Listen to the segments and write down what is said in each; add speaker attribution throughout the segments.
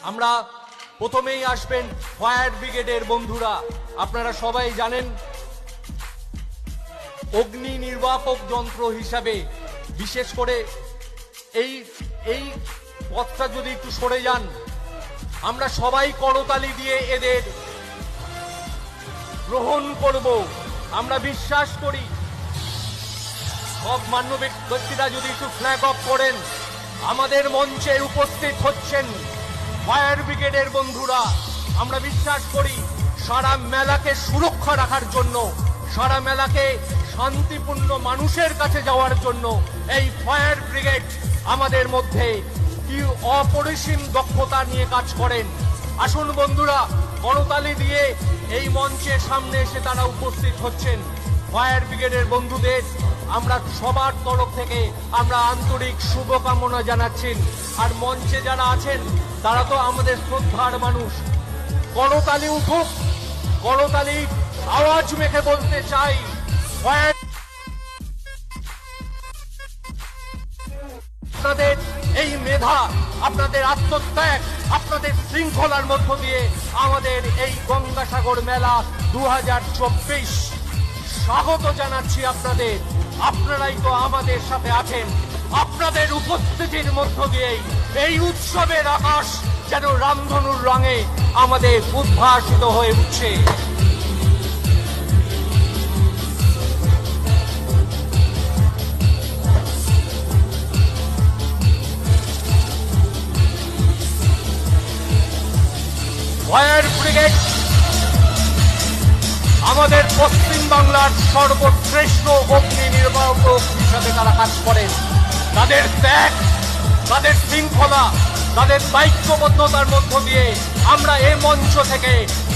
Speaker 1: আমরা প্রথমেই আসবেন ফায়ার ব্রিগেডের বন্ধুরা। আপনারা সবাই জানেন অগ্নি নির্বাপক যন্ত্র হিসাবে, বিশেষ করে এই পথটা যদি একটু সরে যান, আমরা সবাই করতালি দিয়ে এদের গ্রহণ করব। আমরা বিশ্বাস করি সব মান্য ব্যক্তিরা যদি একটু ফ্ল্যাগ অফ করেন। আমাদের মঞ্চে উপস্থিত হচ্ছেন ফায়ার ব্রিগেডের বন্ধুরা। আমরা বিশ্বাস করি সারা মেলাকে সুরক্ষা রাখার জন্য, সারা মেলাকে শান্তিপূর্ণ মানুষের কাছে যাওয়ার জন্য এই ফায়ার ব্রিগেড আমাদের মধ্যে কি অপরিসীম দক্ষতা নিয়ে কাজ করেন। আসুন বন্ধুরা, করতালি দিয়ে এই মঞ্চের সামনে এসে তারা উপস্থিত হচ্ছেন। ফায়ার ব্রিগেডের বন্ধুদের আমরা সবার তরফ থেকে আমরা আন্তরিক শুভকামনা জানাচ্ছি। আর মঞ্চে যারা আছেন তারা তো আমাদের শ্রদ্ধার মানুষ। করতালি উঠুক, করতালি আওয়াজ মেখে বলতে চাই, আপনাদের এই মেধা, আপনাদের আত্মত্যাগ, আপনাদের শৃঙ্খলার মধ্য দিয়ে আমাদের এই গঙ্গাসাগর মেলা 2024 স্বাগত জানাচ্ছি আপনাদের। আপনারাই তো আমাদের সাথে আছেন। আপনাদের উপস্থিতির মধ্য দিয়েই এই উৎসবের আকাশ যেন রামধনুর রঙে আমাদের উদ্ভাসিত হয়ে উঠছে। ফায়ার ব্রিগেড আমাদের পশ্চিম বাংলার সর্বশ্রেষ্ঠ অগ্নি নির্বাপক হিসাবে তারা কাজ করেন। তাদের ত্যাগ, তাদের শৃঙ্খলা, তাদের দায়িত্ববদ্ধতার মধ্য দিয়ে আমরা এই মঞ্চ থেকে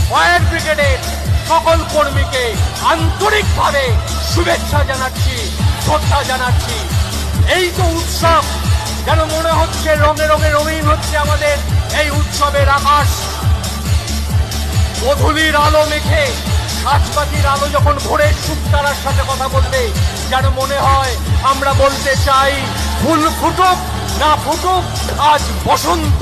Speaker 1: ফায়ার ব্রিগেডের সকল কর্মীকে আন্তরিকভাবে শুভেচ্ছা জানাচ্ছি, শ্রদ্ধা জানাচ্ছি। এই তো উৎসব, যেন মনে হচ্ছে রঙে রঙে রঙিন হচ্ছে আমাদের এই উৎসবের আকাশ। গোধূলির আলো মেখে সাজবাতির আলো যখন ভোরের শুকতারার সাথে কথা বলবে, যেন মনে হয় আমরা বলতে চাই ফুল ফুটুক না ফুটুক, আজ বসন্ত।